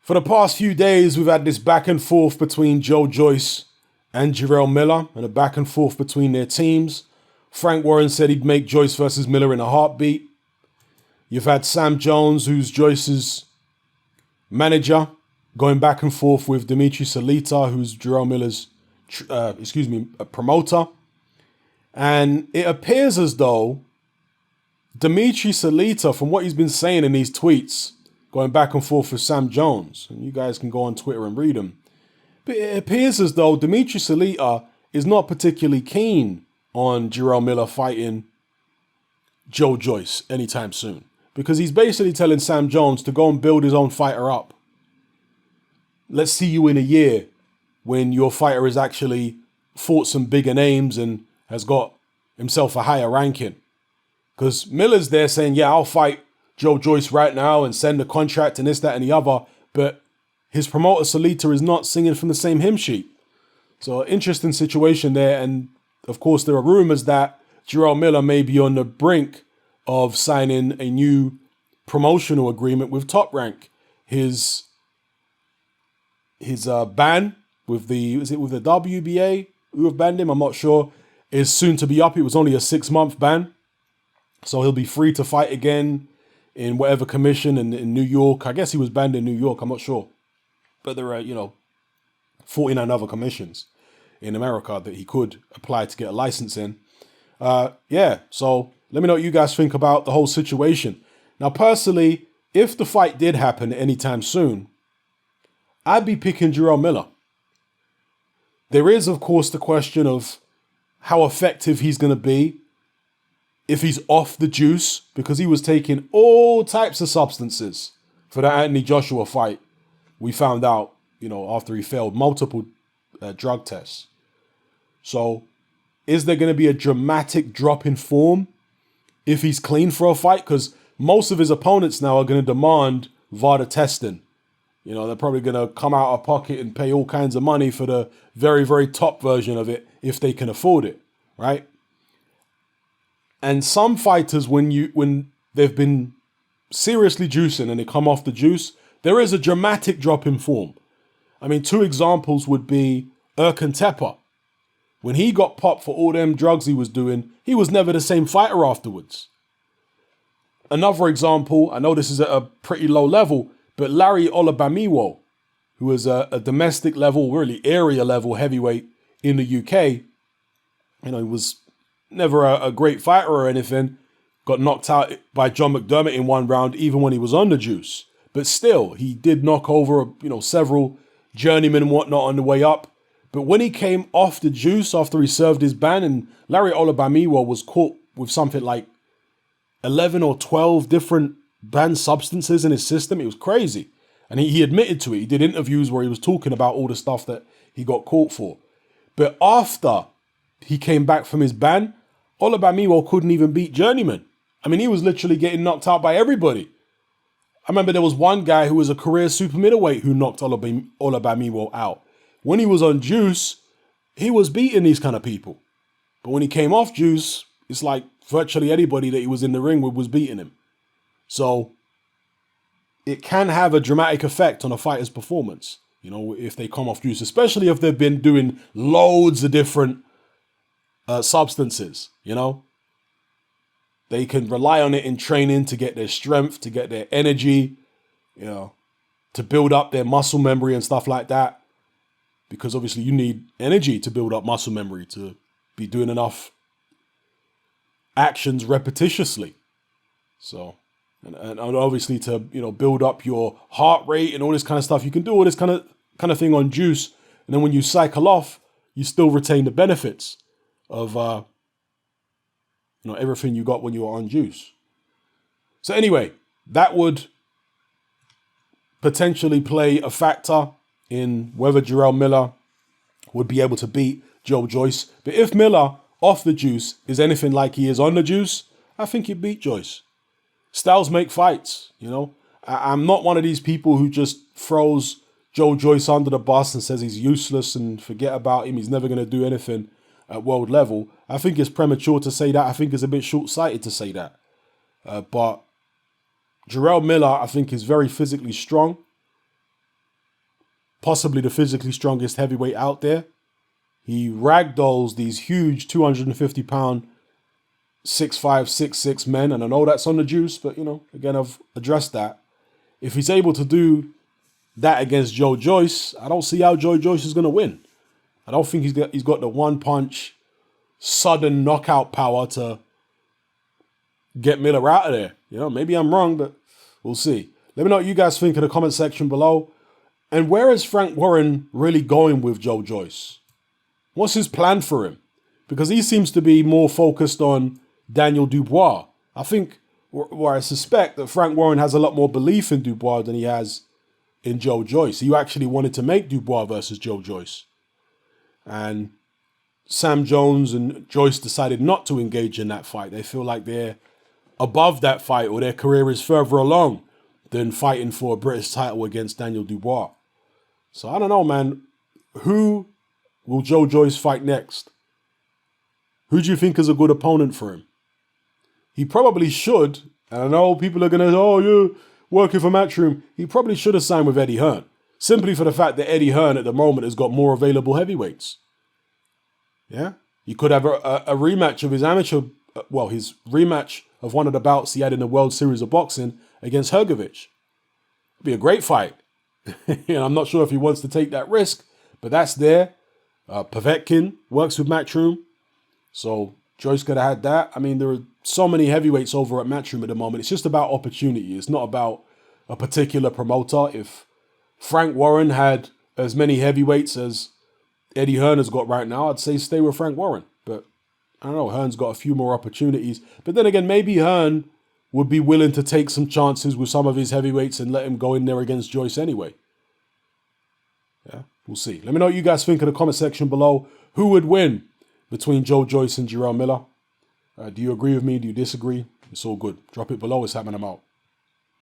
For the past few days, we've had this back and forth between Joyce and Jarrell Miller, and a back and forth between their teams. Frank Warren said he'd make Joyce versus Miller in a heartbeat. You've had Sam Jones, who's Joyce's manager, going back and forth with Dimitri Salita, who's Jarrell Miller's, a promoter. And it appears as though Dimitri Salita, from what he's been saying in these tweets, going back and forth with Sam Jones, and you guys can go on Twitter and read them, but it appears as though Dimitri Salita is not particularly keen on Jarrell Miller fighting Joyce anytime soon, because he's basically telling Sam Jones to go and build his own fighter up. Let's see you in a year when your fighter has actually fought some bigger names and has got himself a higher ranking. Because Miller's there saying, yeah, I'll fight Joyce right now and send a contract and this, that, and the other. But his promoter, Salita, is not singing from the same hymn sheet. So interesting situation there. And of course, there are rumors that Jarrell Miller may be on the brink of signing a new promotional agreement with Top Rank. His ban with the WBA who have banned him, I'm not sure, is soon to be up. It was only a 6-month ban. So he'll be free to fight again in whatever commission in New York. I guess he was banned in New York, I'm not sure. But there are, 49 other commissions in America that he could apply to get a license in. So let me know what you guys think about the whole situation. Now, personally, if the fight did happen anytime soon, I'd be picking Jarrell Miller. There is, of course, the question of how effective he's going to be if he's off the juice, because he was taking all types of substances for that Anthony Joshua fight. We found out, after he failed multiple drug tests. So is there going to be a dramatic drop in form if he's clean for a fight? Because most of his opponents now are going to demand VADA testing. They're probably going to come out of pocket and pay all kinds of money for the very, very top version of it if they can afford it, right? And some fighters, when they've been seriously juicing and they come off the juice, there is a dramatic drop in form. I mean, 2 examples would be Erkan Tepa. When he got popped for all them drugs he was doing, he was never the same fighter afterwards. Another example, I know this is at a pretty low level, but Larry Olabamiwo, who was a domestic level, really area level heavyweight in the UK, he was never a great fighter or anything, got knocked out by John McDermott in 1 round, even when he was on the juice. But still, he did knock over, several journeymen and whatnot on the way up. But when he came off the juice after he served his ban, and Larry Olabamiwo was caught with something like 11 or 12 different banned substances in his system. It was crazy. And he admitted to it. He did interviews where he was talking about all the stuff that he got caught for. But after he came back from his ban, Olabamiwo couldn't even beat journeyman. I mean, he was literally getting knocked out by everybody. I remember there was one guy who was a career super middleweight who knocked Olabamiwo out. When he was on juice, he was beating these kind of people. But when he came off juice, it's like virtually anybody that he was in the ring with was beating him. So it can have a dramatic effect on a fighter's performance, if they come off juice, especially if they've been doing loads of different substances, They can rely on it in training to get their strength, to get their energy, to build up their muscle memory and stuff like that. Because obviously you need energy to build up muscle memory, to be doing enough actions repetitiously. So, and obviously to, build up your heart rate and all this kind of stuff. You can do all this kind of thing on juice. And then when you cycle off, you still retain the benefits of, everything you got when you were on juice. So anyway, that would potentially play a factor in whether Jarrell Miller would be able to beat Joyce. But if Miller off the juice is anything like he is on the juice, I think he'd beat Joyce. Styles make fights, I'm not one of these people who just throws Joyce under the bus and says he's useless and forget about him. He's never going to do anything at world level. I think it's premature to say that. I think it's a bit short-sighted to say that. But Jarrell Miller, I think, is very physically strong. possibly the physically strongest heavyweight out there. He ragdolls these huge 250-pound 6'5", 6'6" men, and I know that's on the juice, but again, I've addressed that. If he's able to do that against Joyce, I don't see how Joyce is going to win. I don't think he's got the one punch, sudden knockout power to get Miller out of there. Maybe I'm wrong, but we'll see. Let me know what you guys think in the comment section below. And where is Frank Warren really going with Joyce? What's his plan for him? Because he seems to be more focused on Daniel Dubois. I think, or I suspect that Frank Warren has a lot more belief in Dubois than he has in Joyce. He actually wanted to make Dubois versus Joyce. And Sam Jones and Joyce decided not to engage in that fight. They feel like they're above that fight, or their career is further along than fighting for a British title against Daniel Dubois. So I don't know, man. Who will Joyce fight next? Who do you think is a good opponent for him? He probably should, and I know people are going to say, oh, you're working for Matchroom. He probably should have signed with Eddie Hearn, simply for the fact that Eddie Hearn at the moment has got more available heavyweights. Yeah? He could have a rematch of his his rematch of one of the bouts he had in the World Series of Boxing against Hrgovic. It'd be a great fight. I'm not sure if he wants to take that risk, but that's there. Povetkin works with Matchroom, so Joyce could have had that. I mean, there are so many heavyweights over at Matchroom at the moment. It's just about opportunity. It's not about a particular promoter. If Frank Warren had as many heavyweights as Eddie Hearn has got right now, I'd say stay with Frank Warren. But I don't know, Hearn's got a few more opportunities. But then again, maybe Hearn would be willing to take some chances with some of his heavyweights and let him go in there against Joyce anyway. Yeah, we'll see. Let me know what you guys think in the comment section below. Who would win between Joyce and Jarrell Miller? Do you agree with me? Do you disagree? It's all good. Drop it below. It's happening. I'm out.